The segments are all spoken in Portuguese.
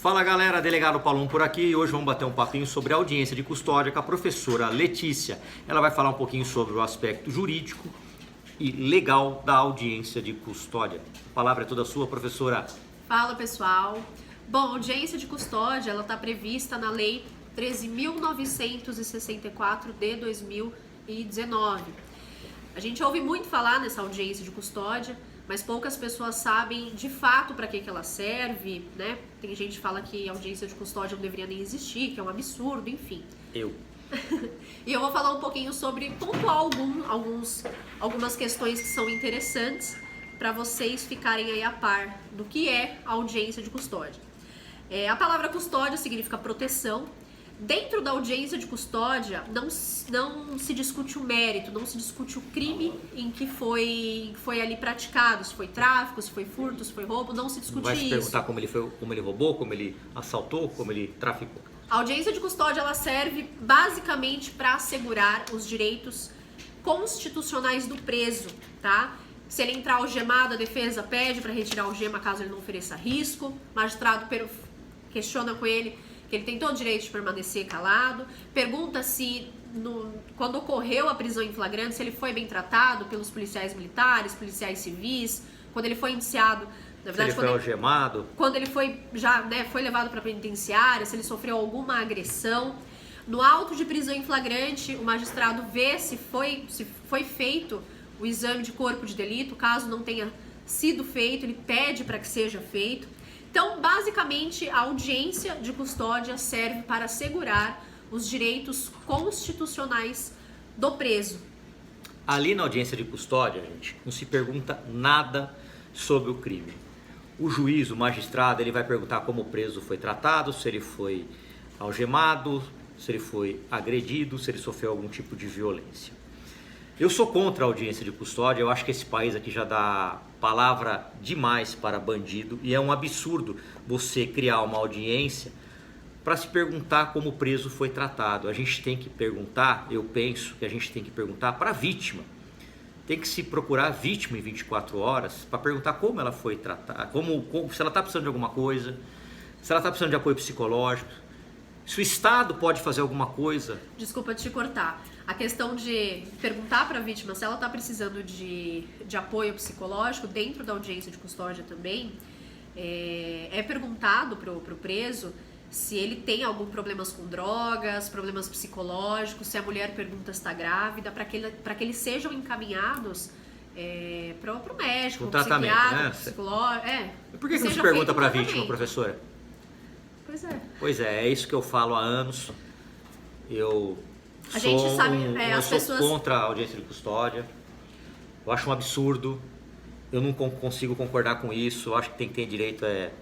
Fala galera, delegado Palum por aqui e hoje vamos bater um papinho sobre a audiência de custódia com a professora Letícia. Ela vai falar um pouquinho sobre o aspecto jurídico e legal da audiência de custódia. A palavra é toda sua, professora. Fala pessoal. Bom, a audiência de custódia ela está prevista na Lei 13.964 de 2019. A gente ouve muito falar nessa audiência de custódia, mas poucas pessoas sabem de fato para que ela serve, né? Tem gente que fala que a audiência de custódia não deveria nem existir, que é um absurdo, enfim. Eu. E eu vou falar um pouquinho sobre pontuar algumas questões que são interessantes para vocês ficarem aí a par do que é a audiência de custódia. A palavra custódia significa proteção. Dentro da audiência de custódia não se discute o mérito, não se discute o crime em que foi ali praticado, se foi tráfico, se foi furto, se foi roubo, não se discute isso. Vai se perguntar como ele roubou, como ele assaltou, como ele traficou. A audiência de custódia ela serve basicamente para assegurar os direitos constitucionais do preso, tá? Se ele entrar algemado, a defesa pede para retirar a algema caso ele não ofereça risco. O magistrado questiona com ele que ele tem todo o direito de permanecer calado, pergunta se quando ocorreu a prisão em flagrante, se ele foi bem tratado pelos policiais militares, policiais civis, quando ele foi indiciado, na verdade, se ele foi algemado, quando ele foi foi levado para a penitenciária, se ele sofreu alguma agressão. No auto de prisão em flagrante, o magistrado vê se foi feito o exame de corpo de delito, caso não tenha sido feito, ele pede para que seja feito. Então, basicamente, a audiência de custódia serve para assegurar os direitos constitucionais do preso. Ali na audiência de custódia, gente, não se pergunta nada sobre o crime. O juiz, o magistrado, ele vai perguntar como o preso foi tratado, se ele foi algemado, se ele foi agredido, se ele sofreu algum tipo de violência. Eu sou contra a audiência de custódia, eu acho que esse país aqui já dá palavra demais para bandido e é um absurdo você criar uma audiência para se perguntar como o preso foi tratado. A gente tem que perguntar, eu penso que a gente tem que perguntar para a vítima. Tem que se procurar a vítima em 24 horas para perguntar como ela foi tratada, se ela está precisando de alguma coisa, se ela está precisando de apoio psicológico, se o Estado pode fazer alguma coisa. Desculpa te cortar. A questão de perguntar para a vítima se ela está precisando de apoio psicológico dentro da audiência de custódia também, é perguntado para o preso se ele tem algum problemas com drogas, problemas psicológicos, se a mulher pergunta se está grávida, para que eles sejam encaminhados para o médico, um psiquiatra, tratamento, né? Psicológico. Por que não se pergunta para a vítima, professora? Pois é isso que eu falo há anos. Eu sou contra a audiência de custódia. Eu acho um absurdo. Eu não consigo concordar com isso. Eu acho que tem que ter direito é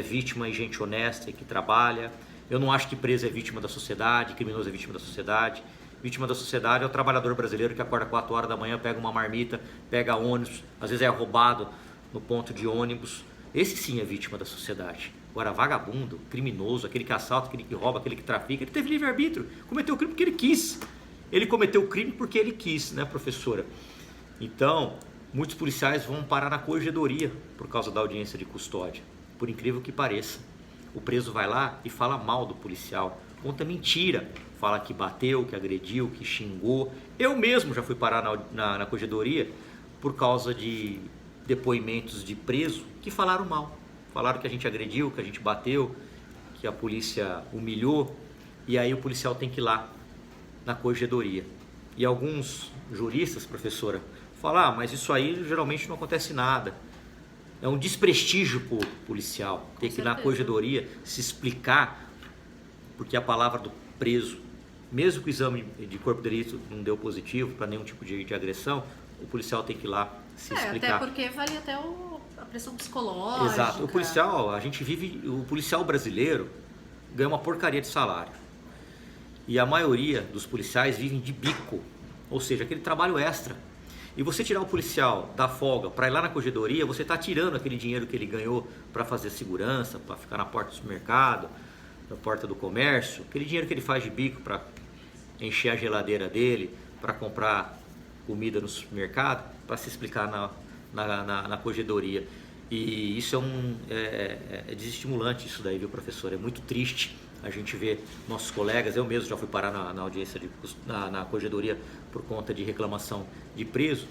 vítima e gente honesta e que trabalha. Eu não acho que preso é vítima da sociedade, criminoso é vítima da sociedade. Vítima da sociedade é o trabalhador brasileiro que acorda 4 horas da manhã, pega uma marmita, pega ônibus, às vezes é roubado no ponto de ônibus. Esse sim é vítima da sociedade. Agora, vagabundo, criminoso, aquele que assalta, aquele que rouba, aquele que trafica, ele teve livre-arbítrio, cometeu o crime porque ele quis. Ele cometeu o crime porque ele quis, né, professora? Então, muitos policiais vão parar na corregedoria por causa da audiência de custódia. Por incrível que pareça. O preso vai lá e fala mal do policial, conta mentira, fala que bateu, que agrediu, que xingou. Eu mesmo já fui parar na corregedoria por causa de depoimentos de preso que falaram mal. Falaram que a gente agrediu, que a gente bateu, que a polícia humilhou, e aí o policial tem que ir lá na corregedoria. E alguns juristas, professora, falam, mas isso aí geralmente não acontece nada. É um desprestígio pro policial ter que ir na corregedoria se explicar, porque a palavra do preso, mesmo que o exame de corpo de delito não deu positivo para nenhum tipo de agressão, o policial tem que ir lá se explicar. Até porque vale até a pressão psicológica. Exato. O policial, o policial brasileiro ganha uma porcaria de salário. E a maioria dos policiais vivem de bico, ou seja, aquele trabalho extra. E você tirar o policial da folga para ir lá na corregedoria, você está tirando aquele dinheiro que ele ganhou para fazer segurança, para ficar na porta do supermercado, na porta do comércio, aquele dinheiro que ele faz de bico para encher a geladeira dele, para comprar comida no supermercado, para se explicar na corregedoria. E isso é desestimulante isso daí, viu, professor? É muito triste a gente ver nossos colegas, eu mesmo já fui parar na audiência, na corregedoria por conta de reclamação de preso.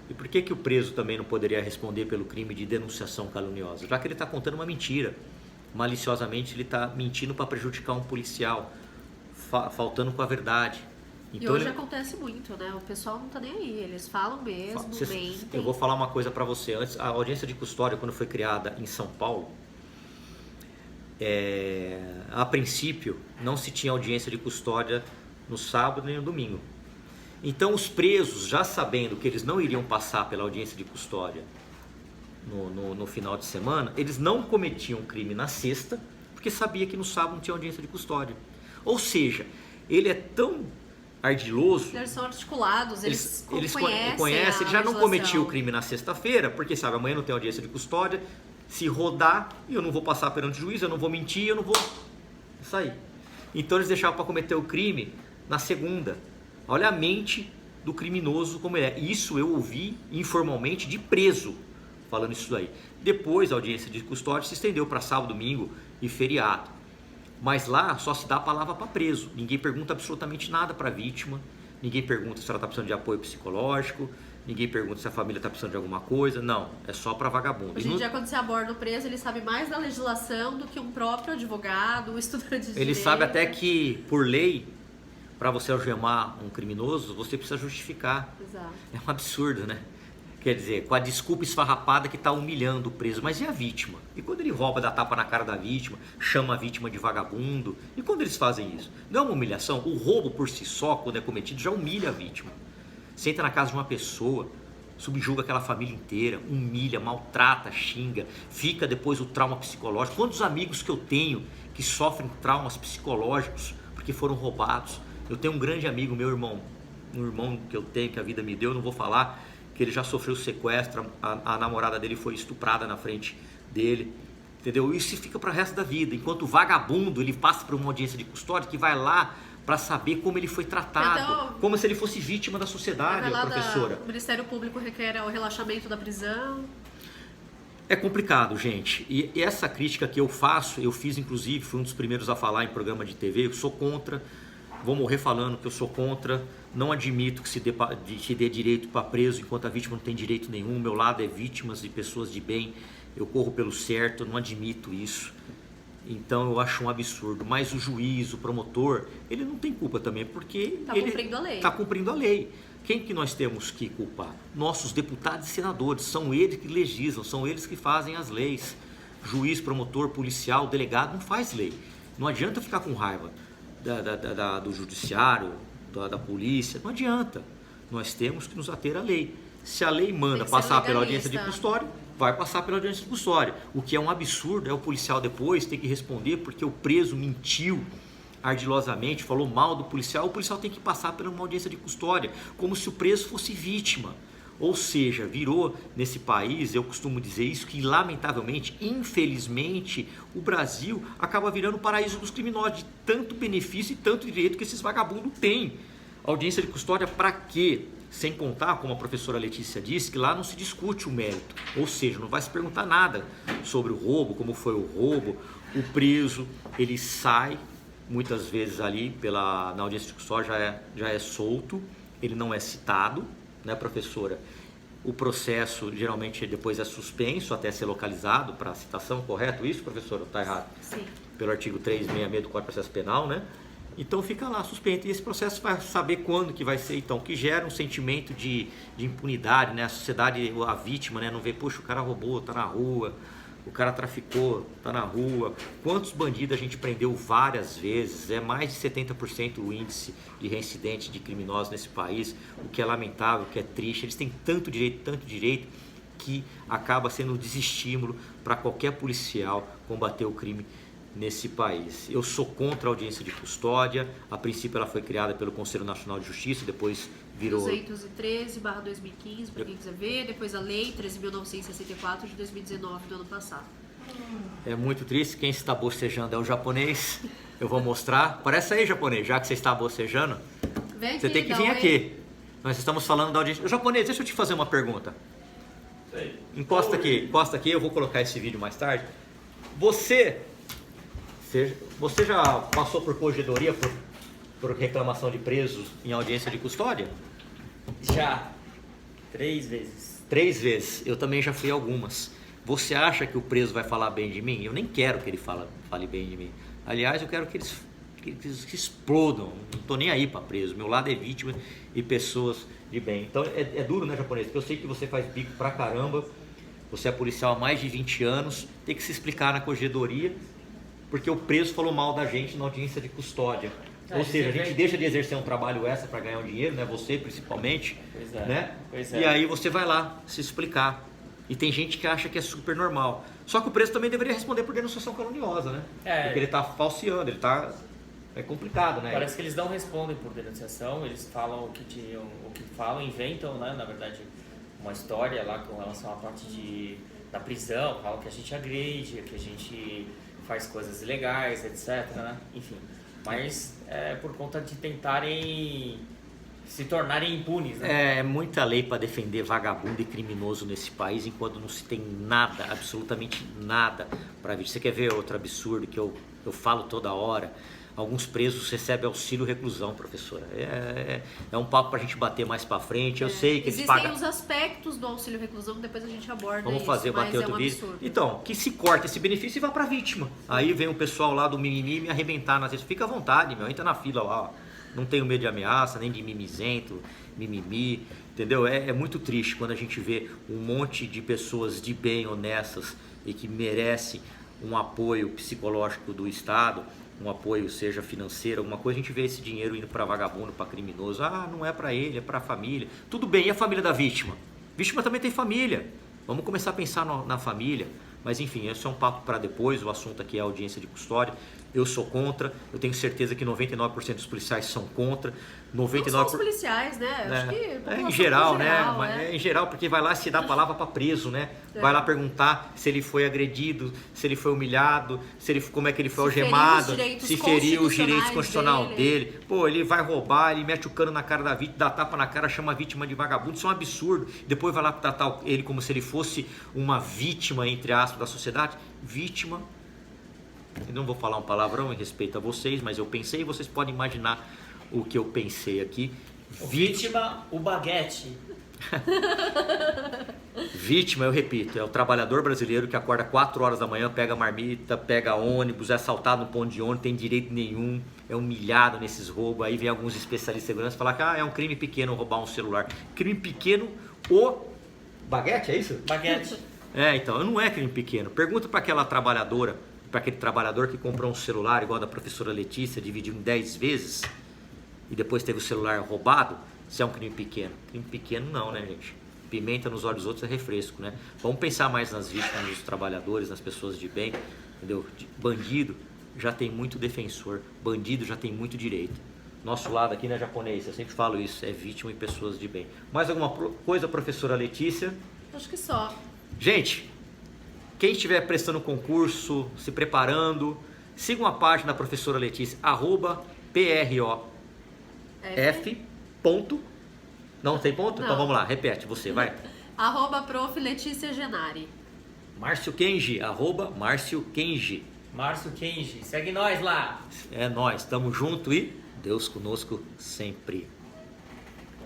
E por que o preso também não poderia responder pelo crime de denunciação caluniosa? Já que ele está contando uma mentira, maliciosamente ele está mentindo para prejudicar um policial, faltando com a verdade. Então, e hoje acontece muito, né? O pessoal não tá nem aí, eles falam mesmo, mentem. Eu vou falar uma coisa para você. Antes, a audiência de custódia, quando foi criada em São Paulo, a princípio não se tinha audiência de custódia no sábado nem no domingo. Então os presos, já sabendo que eles não iriam passar pela audiência de custódia no final de semana, eles não cometiam crime na sexta, porque sabia que no sábado não tinha audiência de custódia. Ou seja, ele é tão ardiloso. Eles são articulados, eles conhecem, ele já não cometiu o crime na sexta-feira, porque sabe, amanhã não tem audiência de custódia, se rodar, eu não vou passar perante o juiz, eu não vou mentir, eu não vou sair. Então eles deixavam para cometer o crime na segunda. Olha a mente do criminoso como ele é. Isso eu ouvi informalmente de preso falando isso daí. Depois a audiência de custódia se estendeu para sábado, domingo e feriado. Mas lá só se dá a palavra para preso. Ninguém pergunta absolutamente nada para a vítima. Ninguém pergunta se ela está precisando de apoio psicológico. Ninguém pergunta se a família está precisando de alguma coisa. Não, é só para vagabundo. Hoje em dia, quando você aborda o preso, ele sabe mais da legislação do que um próprio advogado, um estudante de direito. Ele sabe até que, por lei, para você algemar um criminoso, você precisa justificar. Exato. É um absurdo, né? Quer dizer, com a desculpa esfarrapada que está humilhando o preso. Mas e a vítima? E quando ele rouba, dá tapa na cara da vítima, chama a vítima de vagabundo? E quando eles fazem isso? Não é uma humilhação? O roubo por si só, quando é cometido, já humilha a vítima. Você entra na casa de uma pessoa, subjuga aquela família inteira, humilha, maltrata, xinga, fica depois o trauma psicológico. Quantos amigos que eu tenho que sofrem traumas psicológicos porque foram roubados? Eu tenho um grande amigo, meu irmão, um irmão que eu tenho, que a vida me deu, eu não vou falar, que ele já sofreu sequestro, a namorada dele foi estuprada na frente dele, entendeu? Isso fica para o resto da vida, enquanto o vagabundo, ele passa por uma audiência de custódia que vai lá para saber como ele foi tratado, então, como se ele fosse vítima da sociedade, professora. O Ministério Público requer o relaxamento da prisão. É complicado, gente, e essa crítica que eu faço, eu fiz inclusive, fui um dos primeiros a falar em programa de TV, eu sou contra. Vou morrer falando que eu sou contra, não admito que se dê direito para preso enquanto a vítima não tem direito nenhum. Meu lado é vítimas e pessoas de bem, eu corro pelo certo, não admito isso. Então eu acho um absurdo, mas o juiz, o promotor, ele não tem culpa também, porque ele está cumprindo a lei. Quem que nós temos que culpar? Nossos deputados e senadores, são eles que legislam, são eles que fazem as leis. Juiz, promotor, policial, delegado não faz lei. Não adianta ficar com raiva do judiciário, da polícia, não adianta. Nós temos que nos ater à lei. Se a lei manda passar pela audiência de custódia, vai passar pela audiência de custódia. O que é um absurdo é o policial depois ter que responder porque o preso mentiu ardilosamente, falou mal do policial, o policial tem que passar por uma audiência de custódia, como se o preso fosse vítima. Ou seja, virou nesse país, eu costumo dizer isso, que lamentavelmente, infelizmente, o Brasil acaba virando o paraíso dos criminosos, de tanto benefício e tanto direito que esses vagabundos têm. Audiência de custódia para quê? Sem contar, como a professora Letícia disse, que lá não se discute o mérito, ou seja, não vai se perguntar nada sobre o roubo, como foi o roubo. O preso, ele sai muitas vezes ali na audiência de custódia, já é solto, ele não é citado, né, professora? O processo geralmente depois é suspenso até ser localizado para a citação, correto isso, professora? Ou está errado? Sim. Pelo artigo 366 do Código de Processo Penal, né? Então fica lá suspenso, e esse processo vai saber quando que vai ser, então, que gera um sentimento de impunidade, né? A sociedade, a vítima, né? Não vê, poxa, o cara roubou, tá na rua, o cara traficou, tá na rua. Quantos bandidos a gente prendeu várias vezes? É mais de 70% o índice de reincidente de criminosos nesse país, o que é lamentável, o que é triste. Eles têm tanto direito, que acaba sendo um desestímulo para qualquer policial combater o crime nesse país. Eu sou contra a audiência de custódia. A princípio ela foi criada pelo Conselho Nacional de Justiça, depois virou 213/2015, para quem quiser ver, depois a lei 13.964 de 2019 do ano passado. É muito triste, quem está bocejando é o japonês. Eu vou mostrar. Parece aí, japonês, já que você está bocejando, você tem que vir aqui. Nós estamos falando da audiência. Japonês, deixa eu te fazer uma pergunta. Encosta aqui, eu vou colocar esse vídeo mais tarde. Você já passou por corregedoria por reclamação de presos em audiência de custódia? Já. 3 vezes. 3 vezes. Eu também já fui algumas. Você acha que o preso vai falar bem de mim? Eu nem quero que ele fale bem de mim. Aliás, eu quero que eles explodam. Não estou nem aí para preso. Meu lado é vítima e pessoas de bem. Então é duro, né, japonês? Porque eu sei que você faz bico pra caramba. Você é policial há mais de 20 anos. Tem que se explicar na corregedoria porque o preso falou mal da gente na audiência de custódia. Ou seja, a gente deixa de exercer um trabalho extra para ganhar um dinheiro, né? Você principalmente, né? E aí você vai lá se explicar. E tem gente que acha que é super normal. Só que o preso também deveria responder por denunciação caluniosa, né? Porque ele está falseando, ele está... É complicado, né? Parece que eles não respondem por denunciação, eles falam o que falam, inventam, né? Na verdade, uma história lá com relação à parte da prisão, falam que a gente agride, que a gente faz coisas ilegais, etc, né? Enfim, mas é por conta de tentarem se tornarem impunes, né? É muita lei para defender vagabundo e criminoso nesse país, enquanto não se tem nada, absolutamente nada para ver. Você quer ver outro absurdo que eu falo toda hora? Alguns presos recebem auxílio reclusão, professora. É um papo para a gente bater mais para frente. Eu sei que eles pagam... Existem os aspectos do auxílio reclusão, depois a gente aborda. Vamos fazer, bater outro vídeo. Absurdo. Então, que se corta esse benefício e vá para a vítima. Aí vem o pessoal lá do mimimi me arrebentar nas redes. Fica à vontade, meu. Entra na fila lá, ó. Não tenho medo de ameaça, nem de mimizento, mimimi, entendeu? É muito triste quando a gente vê um monte de pessoas de bem, honestas e que merecem um apoio psicológico do Estado, um apoio seja financeiro, alguma coisa, a gente vê esse dinheiro indo para vagabundo, para criminoso. Ah, não é para ele, é para a família. Tudo bem, e a família da vítima? Vítima também tem família. Vamos começar a pensar na família. Mas enfim, esse é um papo para depois, o assunto aqui é a audiência de custódia. Eu sou contra, eu tenho certeza que 99% dos policiais são contra. 99%... Não só os policiais, né? Acho que em geral, né? né? Em geral, porque vai lá se dá a palavra para preso, né? Vai lá perguntar se ele foi agredido, se ele foi humilhado, como é que ele foi algemado, se feriu os direitos constitucionais dele. Pô, ele vai roubar, ele mete o cano na cara da vítima, dá tapa na cara, chama a vítima de vagabundo, isso é um absurdo. Depois vai lá tratar ele como se ele fosse uma vítima, entre aspas, da sociedade. Vítima. Eu não vou falar um palavrão em respeito a vocês, mas eu pensei e vocês podem imaginar o que eu pensei aqui. Vítima, o baguete. Vítima, eu repito, é o trabalhador brasileiro que acorda 4 horas da manhã, pega marmita, pega ônibus, é assaltado no ponto de ônibus, tem direito nenhum, é humilhado nesses roubos. Aí vem alguns especialistas de segurança falar que é um crime pequeno roubar um celular. Crime pequeno, o baguete, é isso? Baguete. Então, não é crime pequeno. Pergunta para aquela trabalhadora, para aquele trabalhador que comprou um celular igual da professora Letícia, dividiu em 10 vezes e depois teve o celular roubado, se é um crime pequeno. Crime pequeno não, né, gente? Pimenta nos olhos dos outros é refresco, né? Vamos pensar mais nas vítimas, nos trabalhadores, nas pessoas de bem, entendeu? Bandido já tem muito defensor, bandido já tem muito direito. Nosso lado aqui, né, japonês, eu sempre falo isso, é vítima e pessoas de bem. Mais alguma coisa, professora Letícia? Acho que só. Gente, quem estiver prestando concurso, se preparando, sigam a página da professora Letícia, @PROF. Ponto. Não tem ponto? Não. Então vamos lá, repete, você, vai. @Prof. Letícia Genari. Márcio Kenji, @Márcio Kenji. Márcio Kenji, segue nós lá. É nós, tamo junto e Deus conosco sempre.